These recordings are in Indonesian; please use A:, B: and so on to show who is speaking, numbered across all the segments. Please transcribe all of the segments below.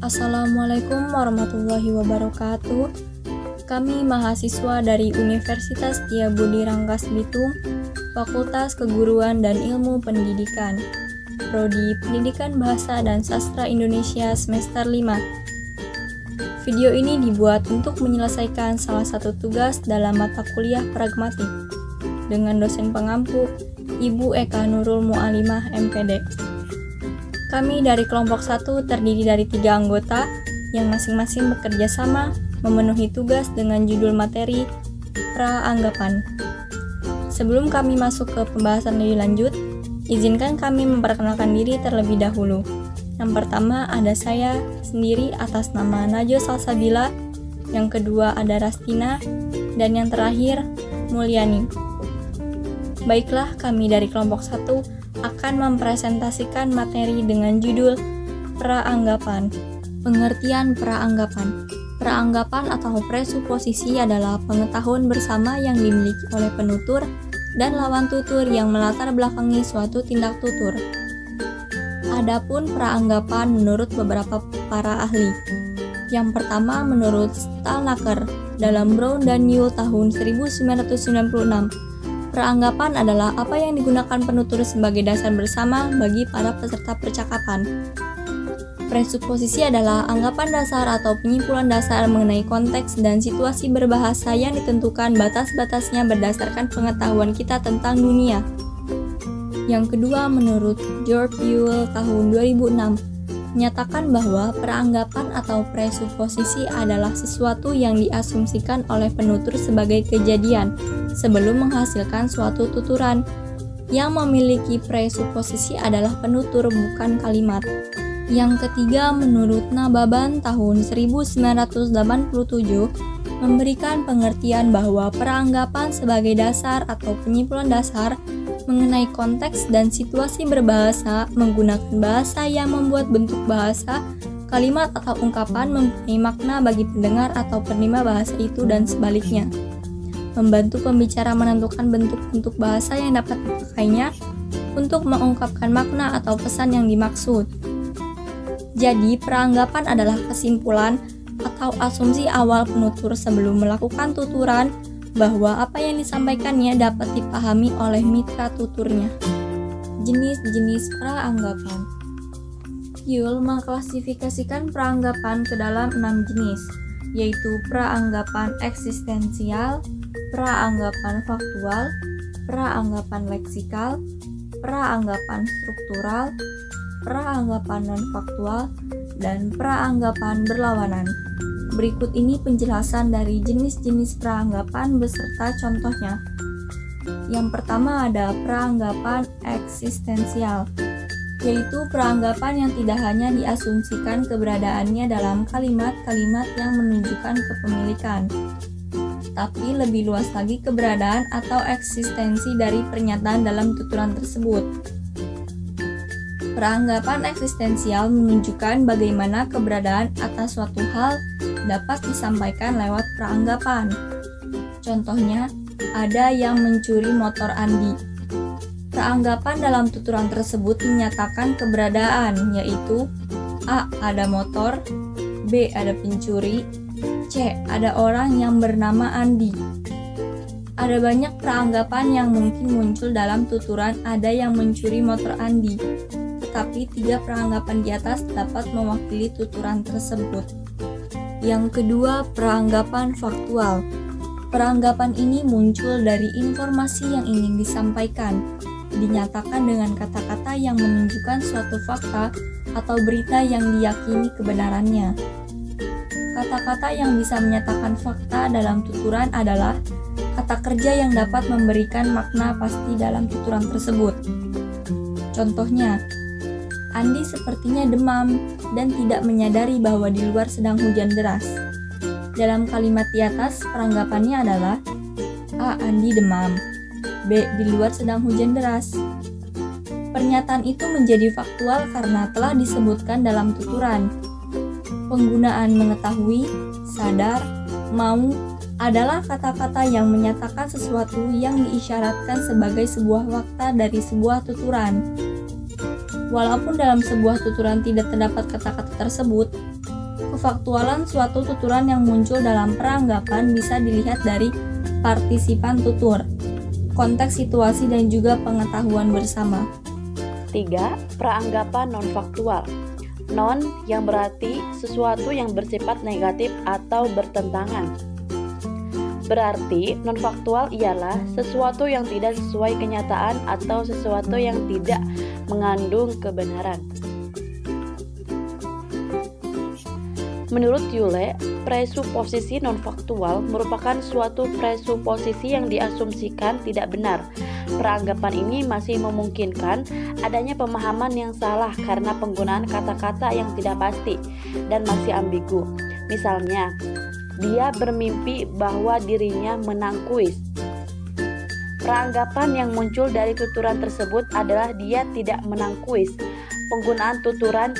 A: Assalamualaikum warahmatullahi wabarakatuh. Kami mahasiswa dari Universitas Setiabudi Rangkas Bitung, Fakultas Keguruan dan Ilmu Pendidikan, Prodi Pendidikan Bahasa dan Sastra Indonesia semester 5. Video ini dibuat untuk menyelesaikan salah satu tugas dalam mata kuliah pragmatik dengan dosen pengampu Ibu Eka Nurul Mu'alimah MPD. Kami dari kelompok 1 terdiri dari 3 anggota yang masing-masing bekerja sama memenuhi tugas dengan judul materi pra-anggapan. Sebelum kami masuk ke pembahasan lebih lanjut, izinkan kami memperkenalkan diri terlebih dahulu. Yang pertama ada saya sendiri atas nama Najwa Salsabila, yang kedua ada Rastina, dan yang terakhir Mulyani. Baiklah, kami dari kelompok 1 akan mempresentasikan materi dengan judul pra-anggapan. Pengertian pra-anggapan. Pra-anggapan atau presuposisi adalah pengetahuan bersama yang dimiliki oleh penutur dan lawan tutur yang melatar belakangi suatu tindak tutur. Adapun pra-anggapan menurut beberapa para ahli. Yang pertama menurut Stalnaker dalam Brown dan Newell tahun 1996. Pra-anggapan adalah apa yang digunakan penutur sebagai dasar bersama bagi para peserta percakapan. Presuposisi adalah anggapan dasar atau penyimpulan dasar mengenai konteks dan situasi berbahasa yang ditentukan batas-batasnya berdasarkan pengetahuan kita tentang dunia. Yang kedua menurut George Newell tahun 2006, menyatakan bahwa peranggapan atau presuposisi adalah sesuatu yang diasumsikan oleh penutur sebagai kejadian sebelum menghasilkan suatu tuturan. Yang memiliki presuposisi adalah penutur, bukan kalimat. Yang ketiga menurut Nababan tahun 1987 memberikan pengertian bahwa peranggapan sebagai dasar atau penyimpulan dasar mengenai konteks dan situasi berbahasa menggunakan bahasa yang membuat bentuk bahasa, kalimat atau ungkapan mempunyai makna bagi pendengar atau penerima bahasa itu dan sebaliknya. Membantu pembicara menentukan bentuk-bentuk bahasa yang dapat dipakainya untuk mengungkapkan makna atau pesan yang dimaksud. Jadi, peranggapan adalah kesimpulan atau asumsi awal penutur sebelum melakukan tuturan bahwa apa yang disampaikannya dapat dipahami oleh mitra tuturnya. Jenis-jenis praanggapan. Newell mengklasifikasikan praanggapan ke dalam 6 jenis, yaitu praanggapan eksistensial, praanggapan faktual, praanggapan leksikal, praanggapan struktural, praanggapan non-faktual, dan praanggapan berlawanan. Berikut ini penjelasan dari jenis-jenis praanggapan beserta contohnya. Yang pertama ada praanggapan eksistensial, yaitu praanggapan yang tidak hanya diasumsikan keberadaannya dalam kalimat-kalimat yang menunjukkan kepemilikan, tapi lebih luas lagi keberadaan atau eksistensi dari pernyataan dalam tuturan tersebut. Praanggapan eksistensial menunjukkan bagaimana keberadaan atas suatu hal dapat disampaikan lewat praanggapan. Contohnya, ada yang mencuri motor Andi. Praanggapan dalam tuturan tersebut menyatakan keberadaan, yaitu A. Ada motor, B. Ada pencuri, C. Ada orang yang bernama Andi. Ada banyak praanggapan yang mungkin muncul dalam tuturan ada yang mencuri motor Andi, tetapi 3 praanggapan di atas dapat mewakili tuturan tersebut. Yang kedua, praanggapan faktual. Praanggapan ini muncul dari informasi yang ingin disampaikan, dinyatakan dengan kata-kata yang menunjukkan suatu fakta atau berita yang diyakini kebenarannya. Kata-kata yang bisa menyatakan fakta dalam tuturan adalah kata kerja yang dapat memberikan makna pasti dalam tuturan tersebut. Contohnya, Andi sepertinya demam dan tidak menyadari bahwa di luar sedang hujan deras. Dalam kalimat di atas, peranggapannya adalah A. Andi demam, B. Di luar sedang hujan deras. Pernyataan itu menjadi faktual karena telah disebutkan dalam tuturan. Penggunaan mengetahui, sadar, mau adalah kata-kata yang menyatakan sesuatu yang diisyaratkan sebagai sebuah fakta dari sebuah tuturan. Walaupun dalam sebuah tuturan tidak terdapat kata-kata tersebut, Kefaktualan suatu tuturan yang muncul dalam peranggapan bisa dilihat dari partisipan tutur, konteks situasi dan juga pengetahuan bersama.
B: 3. Peranggapan non-faktual. Non yang berarti sesuatu yang bersifat negatif atau bertentangan. Berarti non-faktual ialah sesuatu yang tidak sesuai kenyataan atau sesuatu yang tidak mengandung kebenaran. Menurut Yule, presuposisi non-faktual merupakan suatu presuposisi yang diasumsikan tidak benar. Peranggapan ini masih memungkinkan adanya pemahaman yang salah karena penggunaan kata-kata yang tidak pasti dan masih ambigu. Misalnya, dia bermimpi bahwa dirinya menang kuis. Peranggapan yang muncul dari tuturan tersebut adalah dia tidak menang kuis. Penggunaan tuturan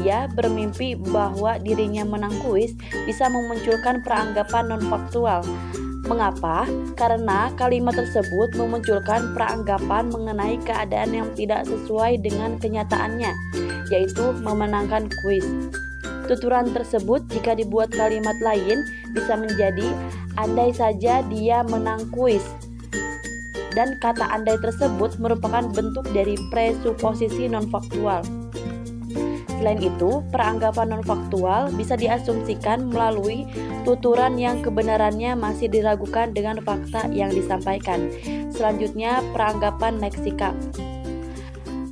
B: dia bermimpi bahwa dirinya menang kuis bisa memunculkan peranggapan non-faktual. Mengapa? Karena kalimat tersebut memunculkan peranggapan mengenai keadaan yang tidak sesuai dengan kenyataannya, yaitu memenangkan kuis. Tuturan tersebut jika dibuat kalimat lain bisa menjadi andai saja dia menang kuis. Dan kata andai tersebut merupakan bentuk dari presuposisi non-faktual. Selain itu, peranggapan non-faktual bisa diasumsikan melalui tuturan yang kebenarannya masih diragukan dengan fakta yang disampaikan. Selanjutnya, peranggapan leksikal.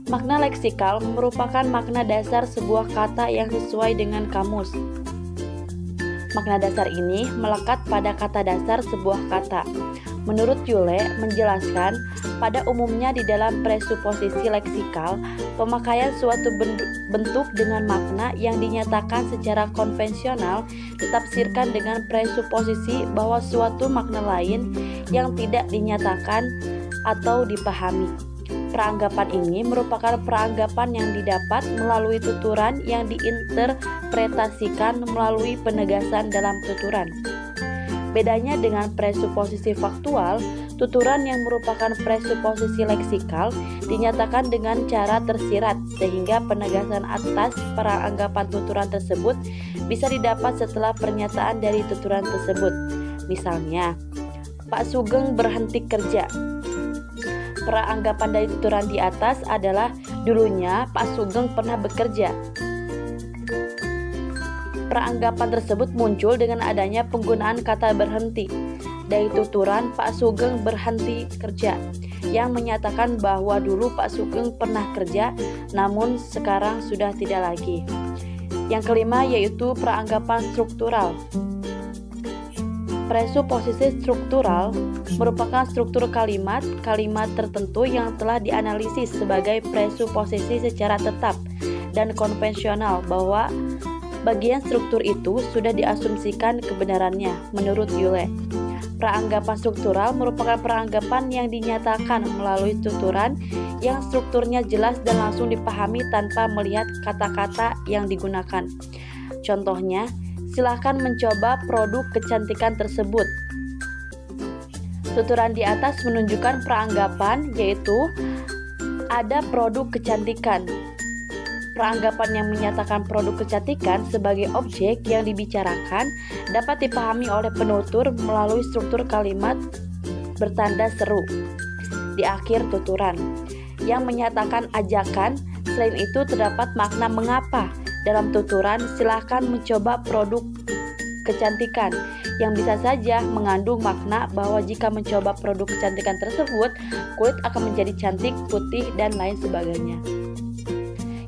B: Makna leksikal merupakan makna dasar sebuah kata yang sesuai dengan kamus. Makna dasar ini melekat pada kata dasar sebuah kata. Menurut Yule menjelaskan, pada umumnya di dalam presuposisi leksikal, pemakaian suatu bentuk dengan makna yang dinyatakan secara konvensional ditafsirkan dengan presuposisi bahwa suatu makna lain yang tidak dinyatakan atau dipahami. Peranggapan ini merupakan peranggapan yang didapat melalui tuturan yang diinterpretasikan melalui penegasan dalam tuturan. Bedanya dengan presuposisi faktual, tuturan yang merupakan presuposisi leksikal dinyatakan dengan cara tersirat, sehingga penegasan atas peranggapan tuturan tersebut bisa didapat setelah pernyataan dari tuturan tersebut. Misalnya, Pak Sugeng berhenti kerja. Peranggapan dari tuturan di atas adalah dulunya Pak Sugeng pernah bekerja. Peranggapan tersebut muncul dengan adanya penggunaan kata berhenti. Dari tuturan Pak Sugeng berhenti kerja, yang menyatakan bahwa dulu Pak Sugeng pernah kerja, namun sekarang sudah tidak lagi. Yang kelima yaitu peranggapan struktural. Presuposisi struktural merupakan struktur kalimat tertentu yang telah dianalisis sebagai presuposisi secara tetap dan konvensional bahwa bagian struktur itu sudah diasumsikan kebenarannya. Menurut Yule, peranggapan struktural merupakan peranggapan yang dinyatakan melalui tuturan yang strukturnya jelas dan langsung dipahami tanpa melihat kata-kata yang digunakan. Contohnya, silakan mencoba produk kecantikan tersebut. Tuturan di atas menunjukkan peranggapan, yaitu ada produk kecantikan. Peranggapan yang menyatakan produk kecantikan sebagai objek yang dibicarakan dapat dipahami oleh penutur melalui struktur kalimat bertanda seru di akhir tuturan yang menyatakan ajakan. Selain itu terdapat makna mengapa. Dalam tuturan silakan mencoba produk kecantikan yang bisa saja mengandung makna bahwa jika mencoba produk kecantikan tersebut, kulit akan menjadi cantik, putih, dan lain sebagainya.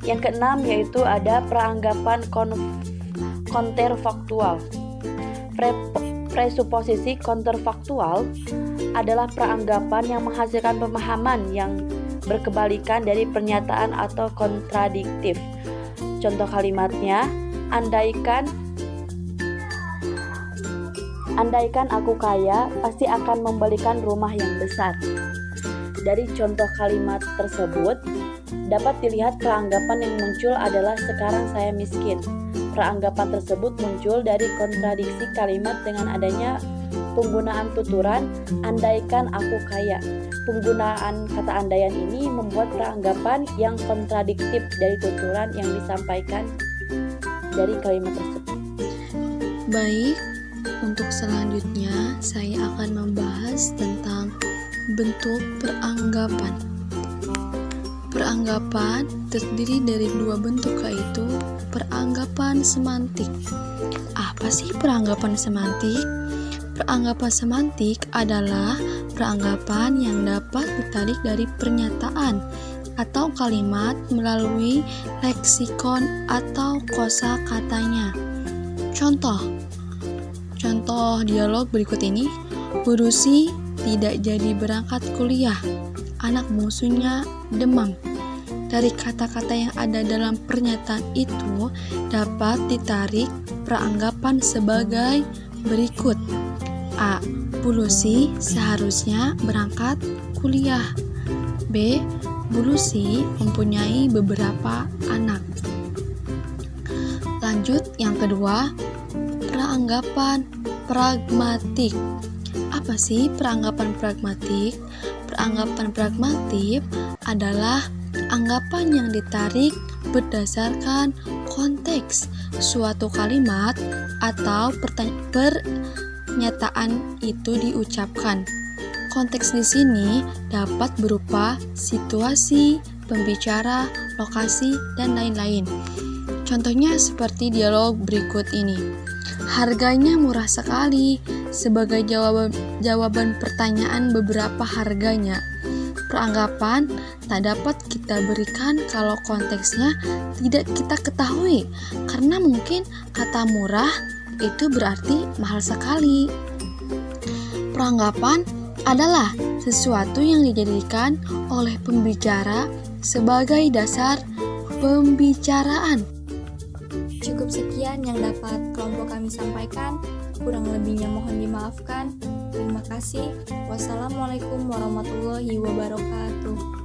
B: Yang keenam yaitu ada peranggapan konterfaktual. Presuposisi konterfaktual adalah peranggapan yang menghasilkan pemahaman yang berkebalikan dari pernyataan atau kontradiktif. Contoh kalimatnya, andaikan aku kaya, pasti akan membelikan rumah yang besar. Dari contoh kalimat tersebut, dapat dilihat peranggapan yang muncul adalah sekarang saya miskin. Peranggapan tersebut muncul dari kontradiksi kalimat dengan adanya penggunaan tuturan andaikan aku kaya. Penggunaan kata andaian ini membuat peranggapan yang kontradiktif dari tuturan yang disampaikan dari kalimat tersebut.
C: Baik, untuk selanjutnya saya akan membahas tentang bentuk peranggapan. Peranggapan terdiri dari dua bentuk, yaitu peranggapan semantik. Apa sih peranggapan semantik? Peranggapan semantik adalah peranggapan yang dapat ditarik dari pernyataan atau kalimat melalui leksikon atau kosakatanya. Contoh dialog berikut ini. Bu Rusi tidak jadi berangkat kuliah. Anak bungsunya demam. Dari kata-kata yang ada dalam pernyataan itu dapat ditarik peranggapan sebagai berikut. A. Bu Lucy seharusnya berangkat kuliah. B. Bu Lucy mempunyai beberapa anak. Lanjut yang kedua, peranggapan pragmatik. Apa sih peranggapan pragmatik? Peranggapan pragmatik adalah anggapan yang ditarik berdasarkan konteks suatu kalimat atau pernyataan itu diucapkan. Konteks di sini dapat berupa situasi, pembicara, lokasi, dan lain-lain. Contohnya seperti dialog berikut ini. Harganya murah sekali. Sebagai jawaban pertanyaan beberapa harganya. Peranggapan tak dapat kita berikan kalau konteksnya tidak kita ketahui, karena mungkin kata murah itu berarti mahal sekali. Peranggapan adalah sesuatu yang dijadikan oleh pembicara sebagai dasar pembicaraan.
A: Cukup sekian yang dapat kelompok kami sampaikan. Kurang lebihnya mohon dimaafkan. Terima kasih. Wassalamualaikum warahmatullahi wabarakatuh.